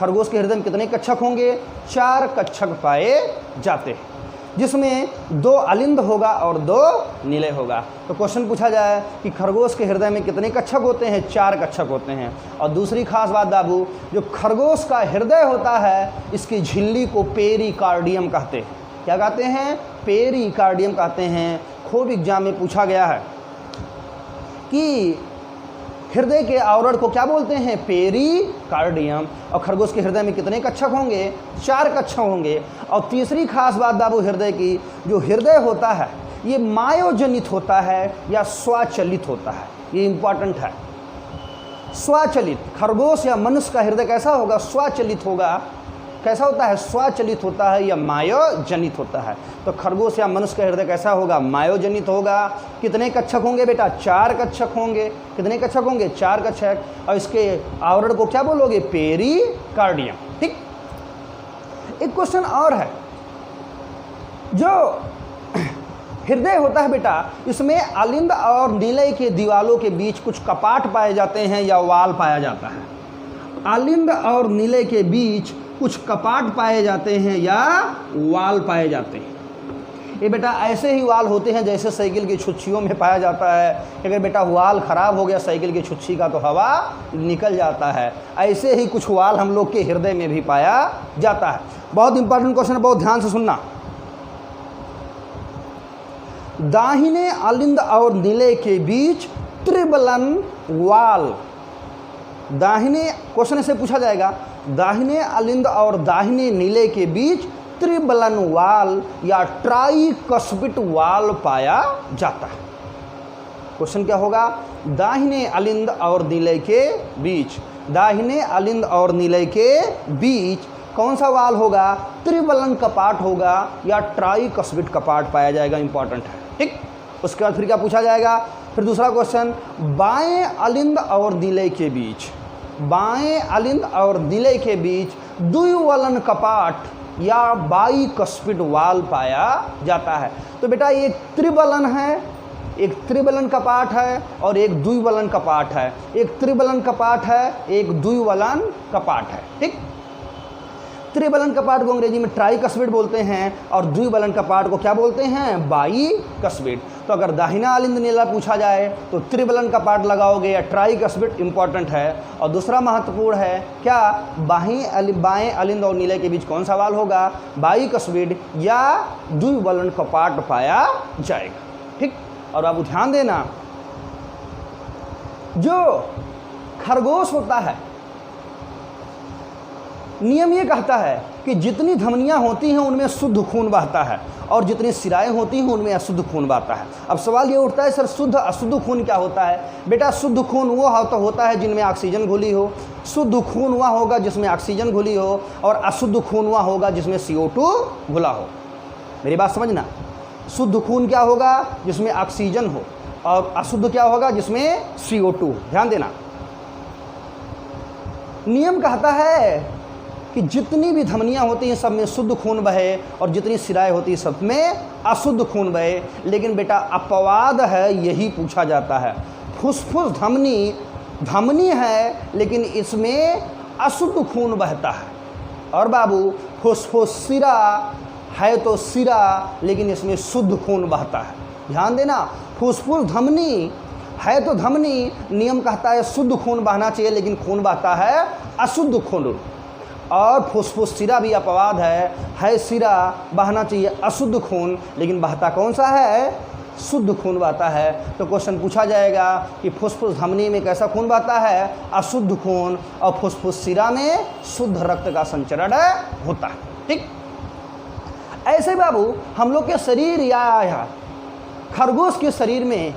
खरगोश के हृदय में कितने कक्षक होंगे? 4 कक्षक पाए जाते हैं, जिसमें 2 अलिंद होगा और 2 नीले होगा। तो क्वेश्चन पूछा जाए कि खरगोश के हृदय में कितने कक्षक होते हैं? 4 कक्षक होते हैं। और दूसरी खास बात बाबू, जो खरगोश का हृदय होता है इसकी झिल्ली को पेरिकार्डियम कहते हैं। क्या कहते हैं? पेरिकार्डियम कहते हैं। खूब एग्जाम में पूछा गया है कि हृदय के आवरण को क्या बोलते हैं? पेरिकार्डियम। और खरगोश के हृदय में कितने कक्षक होंगे? 4 कक्षक होंगे। और तीसरी खास बात बाबू हृदय की, जो हृदय होता है ये मायोजनित होता है या स्वचालित होता है। ये इंपॉर्टेंट है। स्वचालित, खरगोश या मनुष्य का हृदय कैसा होगा? स्वचालित होगा। कैसा होता है? स्वचालित होता है या मायोजनित होता है। तो खरगोश या मनुष्य का हृदय कैसा होगा? मायोजनित होगा। कितने कक्षक होंगे बेटा? 4 कक्षक होंगे। कितने कक्षक होंगे? 4 कक्षक। और इसके आवरण को क्या बोलोगे? पेरिकार्डियम। ठीक, एक क्वेश्चन और है, जो हृदय होता है बेटा इसमें अलिंद और नीलय के दीवालों के बीच कुछ कपाट पाए जाते हैं या वाल पाया जाता है। अलिंद और नीलय के बीच कुछ कपाट पाए जाते हैं या वाल पाए जाते हैं। ये बेटा ऐसे ही वाल होते हैं जैसे साइकिल की छुच्छियों में पाया जाता है। अगर बेटा वाल ख़राब हो गया साइकिल की छुच्छी का तो हवा निकल जाता है। ऐसे ही कुछ वाल हम लोग के हृदय में भी पाया जाता है। बहुत इंपॉर्टेंट क्वेश्चन है, बहुत ध्यान से सुनना। दाहिने अलिंद और नीले के बीच त्रिबलन वाल। दाहिने, क्वेश्चन से पूछा जाएगा, दाहिने अलिंद और दाहिने नीले के बीच त्रिबलन वाल या ट्राइकस्पिड वाल पाया जाता है। क्वेश्चन क्या होगा? दाहिने अलिंद और नीले के बीच, दाहिने अलिंद और नीले के बीच कौन सा वाल होगा? त्रिबलन कपाट होगा या ट्राइकस्पिड कपाट पाया जाएगा। इंपॉर्टेंट है। ठीक, उसके बाद फिर क्या पूछा जाएगा? फिर दूसरा क्वेश्चन, बाएं अलिंद और नीले के बीच, बाएं अलिंद और नीले के बीच द्विवलन कपाट या बाइकस्पिड वाल पाया जाता है। तो बेटा ये त्रिबलन है, एक त्रिबलन कपाट है और एक द्विबलन कपाट है। एक त्रिबलन कपाट है, एक द्विबलन कपाट है। ठीक, त्रिबलन कपाट को अंग्रेजी में ट्राइकस्पिड बोलते हैं और द्विबलन कपाट को क्या बोलते हैं? बाइकस्पिड। तो अगर दाहिना अलिंद नीला पूछा जाए तो त्रिबलन कपाट लगाओगे या ट्राइकस्पिड। इंपॉर्टेंट है। और दूसरा महत्वपूर्ण है क्या? बाएं अलिंद और नीले के बीच कौन सा वाल होगा? बाइकस्पिड या द्विबलन कपाट पाया जाएगा। ठीक, और अब ध्यान देना, जो खरगोश होता है नियम ये कहता है कि जितनी धमनियां होती हैं उनमें शुद्ध खून बहता है और जितनी सिराएं होती हैं उनमें अशुद्ध खून बहता है। अब सवाल ये उठता है, सर शुद्ध अशुद्ध खून क्या होता है? बेटा शुद्ध खून वो होता है जिनमें ऑक्सीजन घुली हो। शुद्ध खून वह होगा जिसमें ऑक्सीजन घुली हो और अशुद्ध खून वह होगा जिसमें CO2 घुला हो। मेरी बात समझना, शुद्ध खून क्या होगा? जिसमें ऑक्सीजन हो, और अशुद्ध क्या होगा? जिसमें CO2। ध्यान देना, नियम कहता है कि जितनी भी धमनियाँ होती हैं सब में शुद्ध खून बहे और जितनी सिराएँ होती हैं सब में अशुद्ध खून बहे। लेकिन बेटा अपवाद है, यही पूछा जाता है। फुसफुस धमनी है लेकिन इसमें अशुद्ध खून बहता है। और बाबू फुसफुस सिरा है तो सिरा लेकिन इसमें शुद्ध खून बहता है। ध्यान देना, फुसफुस धमनी है तो धमनी, नियम कहता है शुद्ध खून बहना चाहिए लेकिन खून बहता है अशुद्ध खून। और फुसफुस सिरा भी अपवाद है सिरा बहना चाहिए अशुद्ध खून लेकिन बहता कौन सा है, शुद्ध खून बहता है। तो क्वेश्चन पूछा जाएगा कि फुसफुस धमनी में कैसा खून बहता है, अशुद्ध खून, और फुसफुस सिरा में शुद्ध रक्त का संचरण होता है। ठीक, ऐसे बाबू हम लोग के शरीर या खरगोश के शरीर में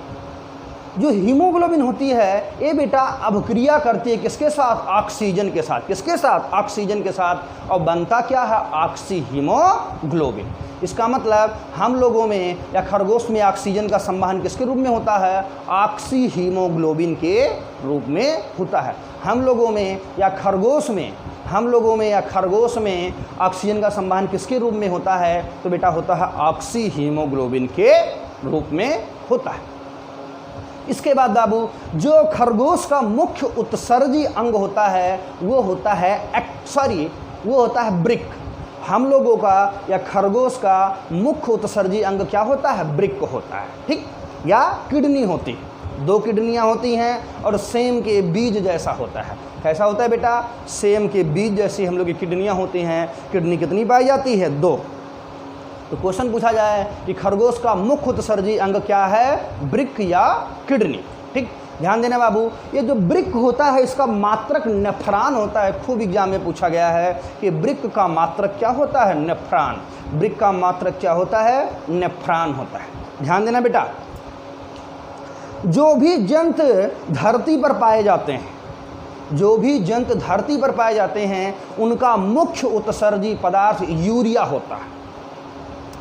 जो हीमोग्लोबिन होती है ये बेटा अभिक्रिया करती है किसके साथ, ऑक्सीजन के साथ। किसके साथ, ऑक्सीजन के साथ, और बनता क्या है, ऑक्सी हीमोग्लोबिन। इसका मतलब हम लोगों में या खरगोश में ऑक्सीजन का संवहन किसके रूप में होता है, ऑक्सी हीमोग्लोबिन के रूप में होता है। हम लोगों में या खरगोश में ऑक्सीजन का संवहन किसके रूप में होता है, तो बेटा होता है ऑक्सी हीमोग्लोबिन के रूप में होता है। इसके बाद बाबू जो खरगोश का मुख्य उत्सर्जी अंग होता है वो होता है वृक्क। हम लोगों का या खरगोश का मुख्य उत्सर्जी अंग क्या होता है, वृक्क होता है। ठीक, या किडनी होती है, 2 किडनियाँ होती हैं और सेम के बीज जैसा होता है। कैसा होता है बेटा, सेम के बीज जैसी हम लोग की किडनियाँ होती हैं। किडनी कितनी पाई जाती है, 2। तो क्वेश्चन पूछा जाए कि खरगोश का मुख्य उत्सर्जी अंग क्या है, वृक्क या किडनी। ठीक, ध्यान देना बाबू, ये जो वृक्क होता है इसका मात्रक नेफ्रॉन होता है। खूब एग्जाम में पूछा गया है कि वृक्क का मात्रक क्या होता है, नेफ्रॉन। वृक्क का मात्रक क्या होता है, नेफ्रॉन होता है। ध्यान देना बेटा, जो भी जंतु धरती पर पाए जाते हैं उनका मुख्य उत्सर्जी पदार्थ यूरिया होता है।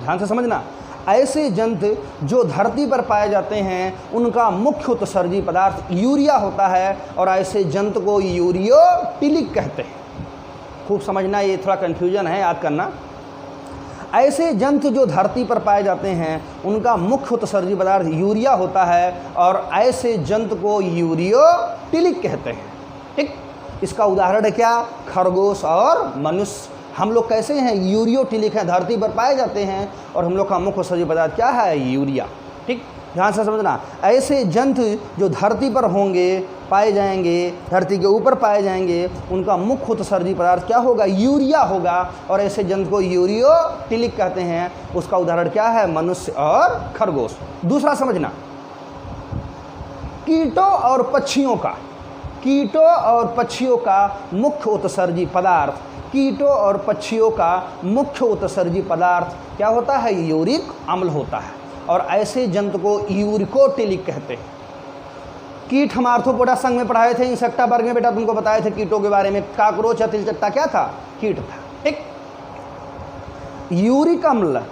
ध्यान से समझना, ऐसे जंतु जो धरती पर पाए जाते हैं उनका मुख्य उत्सर्जी पदार्थ यूरिया होता है और ऐसे जंतु को यूरियोटिलिक कहते हैं। खूब समझना, ये थोड़ा कन्फ्यूजन है, याद करना। ऐसे जंतु जो धरती पर पाए जाते हैं उनका मुख्य उत्सर्जी पदार्थ यूरिया होता है और ऐसे जंतु को यूरियोटिलिक कहते हैं। ठीक, इसका उदाहरण है क्या, खरगोश और मनुष्य। हम लोग कैसे हैं, यूरियोटिलिक हैं, धरती पर पाए जाते हैं और हम लोग का मुख्य उत्सर्जी पदार्थ क्या है, यूरिया। ठीक, ध्यान से समझना, ऐसे जंतु जो धरती पर पाए जाएंगे, धरती के ऊपर पाए जाएंगे, उनका मुख्य उत्सर्जी पदार्थ क्या होगा, यूरिया होगा और ऐसे जंतु को यूरियोटिलिक कहते हैं। उसका उदाहरण क्या है, मनुष्य और खरगोश। दूसरा समझना, कीटों और पक्षियों का मुख्य उत्सर्जी पदार्थ क्या होता है, यूरिक अम्ल होता है और ऐसे जंतु को यूरिकोटिलिक कहते हैं। कीट हम आर्थ्रोपोडा संघ में पढ़ाए थे, इंसेक्टा वर्ग में बेटा तुमको बताए थे कीटों के बारे में। काकरोच या तिलचट्टा क्या था, कीट था। ठीक, यूरिक अम्ल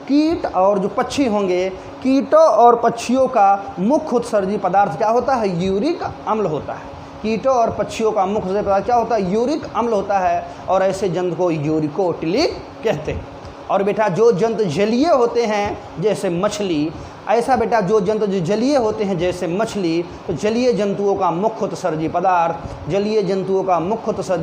कीट और जो पक्षी होंगे, कीटों और पक्षियों का मुख्य उत्सर्जी पदार्थ क्या होता है, यूरिक अम्ल होता है। कीटों और पक्षियों का मुख्य उत्सर्जी पदार्थ क्या होता है, यूरिक अम्ल होता है और ऐसे जंतु को यूरिकोटिलिक कहते हैं। और बेटा जो जंतु जलीय होते हैं जैसे मछली, ऐसा बेटा जो जंतु जो जलीय होते हैं जैसे मछली, तो जलीय जंतुओं का मुख्य उत्सर्जी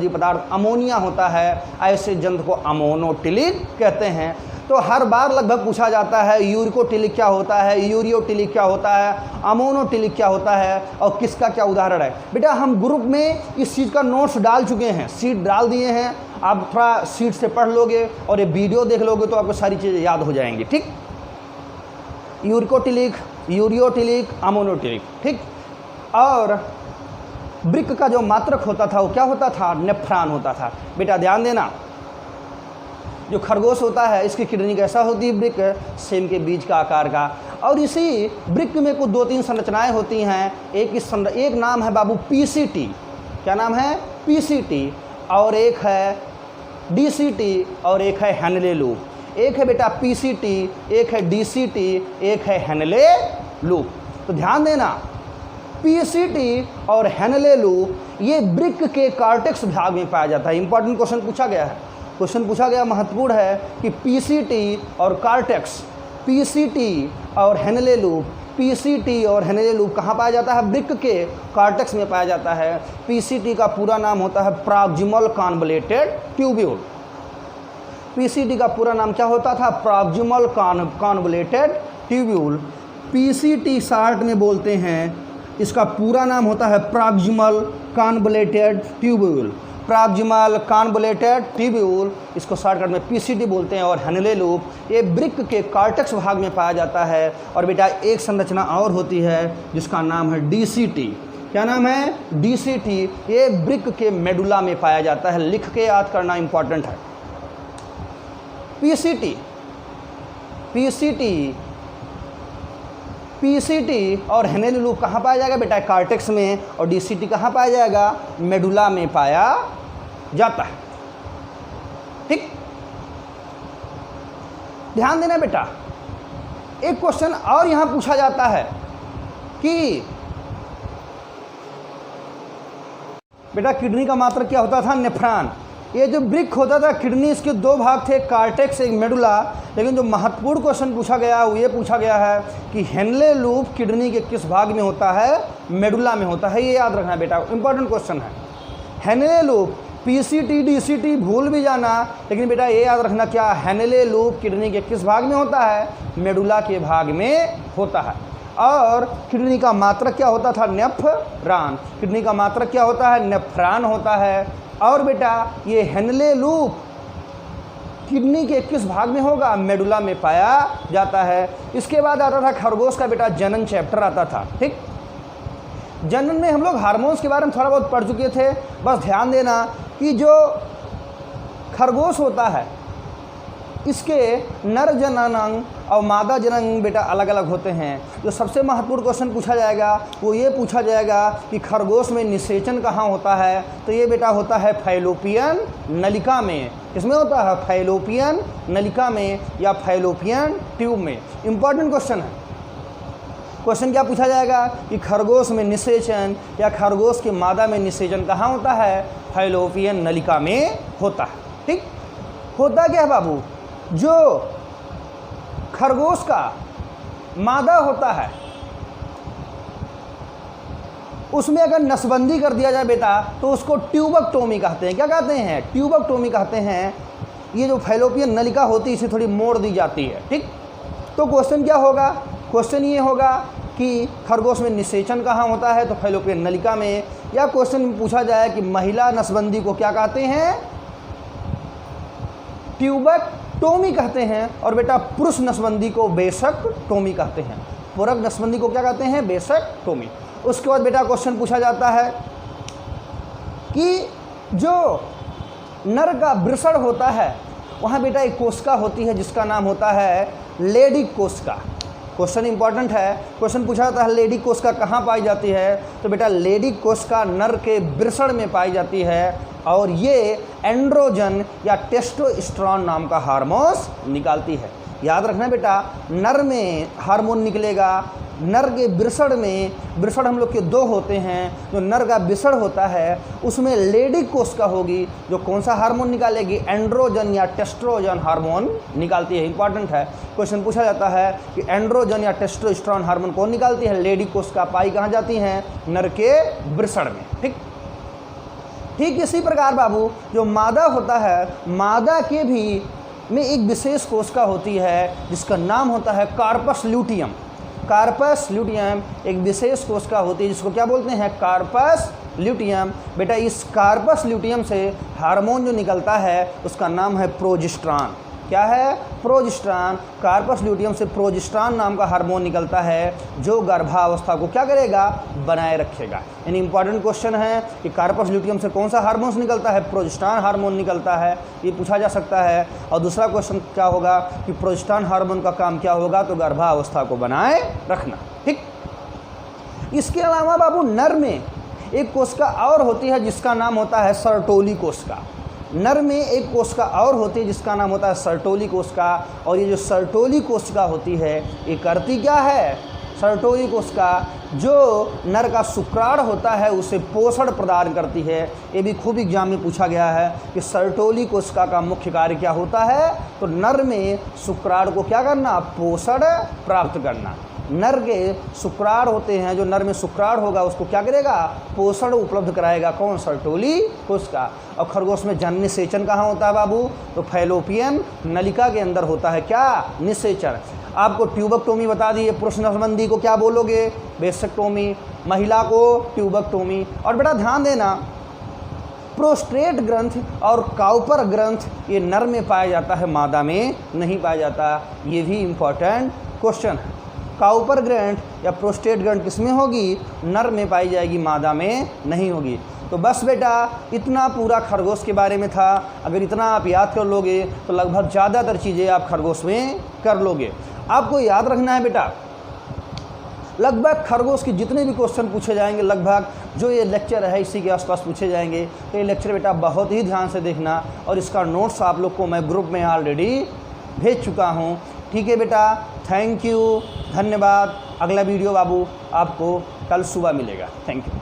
पदार्थ अमोनिया होता है। ऐसे जंतु को अमोनोटिलिक कहते हैं। तो हर बार लगभग पूछा जाता है यूरिकोटिलिक क्या होता है, यूरियोटिलिक क्या होता है, अमोनोटिलिक क्या होता है और किसका क्या उदाहरण है। बेटा हम ग्रुप में इस चीज़ का नोट्स डाल चुके हैं, सीट डाल दिए हैं। आप थोड़ा सीट से पढ़ लोगे और ये वीडियो देख लोगे तो आपको सारी चीज़ें याद हो जाएंगी। ठीक, यूरिकोटिलिक, यूरियोटिलिक, अमोनोटिलिक। ठीक, और वृक्क का जो मात्रक होता था वो क्या होता था, नेफ्रॉन होता था। बेटा ध्यान देना, जो खरगोश होता है इसकी किडनी कैसा होती है, वृक्क, सेम के बीज का आकार का। और इसी वृक्क में कुछ 2-3 संरचनाएं होती हैं। एक नाम है बाबू पीसीटी। क्या नाम है, पीसीटी, और एक है डीसीटी और एक है हेनले लूप। एक है बेटा पीसीटी, एक है डीसीटी, एक है हेनले लूप। तो ध्यान देना, पीसीटी और हेनले लूप ये वृक्क के कार्टेक्स भाग में पाया जाता है। इंपॉर्टेंट क्वेश्चन पूछा गया है, क्वेश्चन पूछा गया महत्वपूर्ण है कि पीसीटी और कार्टेक्स, पीसीटी और हेनले लूप, पीसीटी और हेनले लूप कहाँ पाया जाता है? वृक्क के कार्टेक्स में पाया जाता है। पीसीटी का पूरा नाम होता है प्रॉक्सिमल कॉन्वोल्यूटेड ट्यूब्यूल। पीसीटी का पूरा नाम क्या होता था? Proximal convoluted tubule. PCT short में बोलते हैं, इसका पूरा नाम होता है proximal convoluted tubule. Proximal convoluted tubule, इसको शॉर्टकट में पीसीटी बोलते हैं। और हेनले लूप ये वृक्क के कार्टेक्स भाग में पाया जाता है। और बेटा एक संरचना और होती है जिसका नाम है डीसीटी। क्या नाम है? डीसीटी। ये वृक्क के मेडुला में पाया जाता है। लिख के याद करना इंपॉर्टेंट है। पीसीटी, पीसीटी, पीसीटी और हेनले लूप कहाँ पाया जाएगा बेटा? कार्टेक्स में। और डीसीटी कहाँ पाया जाएगा? मेडुला में पाया जाता है। ठीक, ध्यान देना बेटा। एक क्वेश्चन और यहां पूछा जाता है कि बेटा किडनी का मात्रक क्या होता था? नेफ्रॉन। ये जो वृक्क होता था किडनी, इसके दो भाग थे, कार्टेक्स एक मेडुला। लेकिन जो महत्वपूर्ण क्वेश्चन पूछा गया वो ये पूछा गया है कि हेनले लूप किडनी के किस भाग में होता है? मेडुला में होता है। ये याद रखना बेटा, इंपॉर्टेंट क्वेश्चन है। हेनले लूप, पीसीटी डीसीटी भूल भी जाना, लेकिन बेटा ये याद रखना क्या? हेनले लूप किडनी के किस भाग में होता है? मेडुला के भाग में होता है। और किडनी का मात्रक क्या होता था? नेफ्रॉन। किडनी का मात्रक क्या होता है? नेफ्रॉन होता है। और बेटा ये हेनले लूप किडनी के किस भाग में होगा? मेडुला में पाया जाता है। इसके बाद आता था खरगोश का बेटा जनन चैप्टर आता था। ठीक, जनन में हम लोग हार्मोन्स के बारे में थोड़ा बहुत पढ़ चुके थे। बस ध्यान देना कि जो खरगोश होता है इसके नर जननांग और मादा जननांग बेटा अलग अलग होते हैं। जो सबसे महत्वपूर्ण क्वेश्चन पूछा जाएगा वो ये पूछा जाएगा कि खरगोश में निषेचन कहाँ होता है? तो ये बेटा होता है फैलोपियन नलिका में। किसमें होता है? फैलोपियन नलिका में या फैलोपियन ट्यूब में। इंपॉर्टेंट क्वेश्चन है। क्वेश्चन क्या पूछा जाएगा कि खरगोश में निषेचन या खरगोश के मादा में निषेचन कहाँ होता है? फैलोपियन नलिका में होता है। ठीक, होता क्या है बाबू? जो खरगोश का मादा होता है उसमें अगर नसबंदी कर दिया जाए बेटा तो उसको ट्यूबक्टोमी कहते हैं। क्या कहते हैं? ट्यूबक्टोमी कहते हैं। ये जो फैलोपियन नलिका होती है इसे थोड़ी मोड़ दी जाती है। ठीक, तो क्वेश्चन क्या होगा? क्वेश्चन ये होगा कि खरगोश में निषेचन कहाँ होता है? तो फैलोपियन नलिका में। या क्वेश्चन में पूछा जाए कि महिला नसबंदी को क्या कहते हैं? ट्यूबक्टोमी कहते हैं। और बेटा पुरुष नसबंदी को बेशक्टोमी कहते हैं। पुरुष नसबंदी को क्या कहते हैं? बेशक्टोमी। उसके बाद बेटा क्वेश्चन पूछा जाता है कि जो नर का वृषण होता है वहाँ बेटा एक कोशिका होती है जिसका नाम होता है लेडी कोशिका। क्वेश्चन इंपॉर्टेंट है। क्वेश्चन पूछा जाता है लेडी कोशिका कहाँ पाई जाती है? तो बेटा लेडी कोशिका नर के वृषण में पाई जाती है। और ये एंड्रोजन या टेस्टोस्टेरोन नाम का हार्मोन निकालती है। याद रखना बेटा, नर में हार्मोन निकलेगा, नर के वृषण में, वृषण हम लोग के दो होते हैं। जो नर का वृषण होता है उसमें लेडी कोशिका होगी जो कौन सा हार्मोन निकालेगी? एंड्रोजन या टेस्टोस्टेरोन हार्मोन निकालती है। इंपॉर्टेंट है। क्वेश्चन पूछा जाता है कि एंड्रोजन या टेस्टोस्टेरोन हार्मोन कौन निकालती है? लेडी कोशिका पाई कहाँ जाती हैं? नर के वृषण में। ठीक, ठीक इसी प्रकार बाबू जो मादा होता है, मादा के भी में एक विशेष कोशिका होती है जिसका नाम होता है कार्पस ल्यूटियम। कार्पस ल्यूटियम एक विशेष कोशिका होती है जिसको क्या बोलते हैं? Corpus luteum. बेटा इस कार्पस ल्यूटियम से हार्मोन जो निकलता है उसका नाम है प्रोजेस्टेरॉन। क्या है? प्रोजेस्टेरॉन। कार्पस ल्यूटियम से प्रोजेस्टेरॉन नाम का हार्मोन निकलता है जो गर्भावस्था को क्या करेगा? बनाए रखेगा। यानी इंपॉर्टेंट क्वेश्चन है कि कार्पस ल्यूटियम से कौन सा हार्मोन निकलता है? प्रोजेस्टेरॉन हार्मोन निकलता है। ये पूछा जा सकता है। और दूसरा क्वेश्चन क्या होगा कि प्रोजेस्टेरॉन हार्मोन का काम क्या होगा? तो गर्भावस्था को बनाए रखना। ठीक, इसके अलावा बाबू नर में एक कोशिका और होती है जिसका नाम होता है सर्टोली कोशिका। नर में एक कोशिका और होती है जिसका नाम होता है सर्टोली कोशिका। और ये जो सर्टोली कोशिका होती है ये करती क्या है? सर्टोली कोशिका जो नर का शुक्राणु होता है उसे पोषण प्रदान करती है। ये भी खूब एग्जाम में पूछा गया है कि सर्टोली कोशिका का मुख्य कार्य क्या होता है, तो नर में शुक्राणु को क्या करना, पोषण प्राप्त करना। नर के शुक्राणु होते हैं, जो नर में शुक्राणु होगा उसको क्या करेगा, पोषण उपलब्ध कराएगा। कौन, सर्टोली कोशिका। और खरगोश में जन निषेचन कहाँ होता है बाबू, तो फैलोपियन नलिका के अंदर होता है क्या, निषेचन। आपको ट्यूबकटोमी बता दी है, पुरुष नसबंदी को क्या बोलोगे, वेसेक्टोमी, महिला को ट्यूबकटोमी। और बेटा ध्यान देना, प्रोस्टेट ग्रंथ और काउपर ग्रंथ ये नर में पाया जाता है, मादा में नहीं पाया जाता। ये भी इम्पॉर्टेंट क्वेश्चन है। काउपर ग्रंथ या प्रोस्टेट ग्रंथ किसमें होगी, नर में पाई जाएगी, मादा में नहीं होगी। तो बस बेटा इतना पूरा खरगोश के बारे में था। अगर इतना आप याद कर लोगे तो लगभग ज़्यादातर चीज़ें आप खरगोश में कर लोगे। आपको याद रखना है बेटा, लगभग खरगोश के जितने भी क्वेश्चन पूछे जाएंगे, लगभग जो ये लेक्चर है इसी के आसपास पूछे जाएंगे। तो ये लेक्चर बेटा बहुत ही ध्यान से देखना, और इसका नोट्स आप लोग को मैं ग्रुप में ऑलरेडी भेज चुका हूँ। ठीक है बेटा, थैंक यू, धन्यवाद। अगला वीडियो बाबू आपको कल सुबह मिलेगा। Thank you.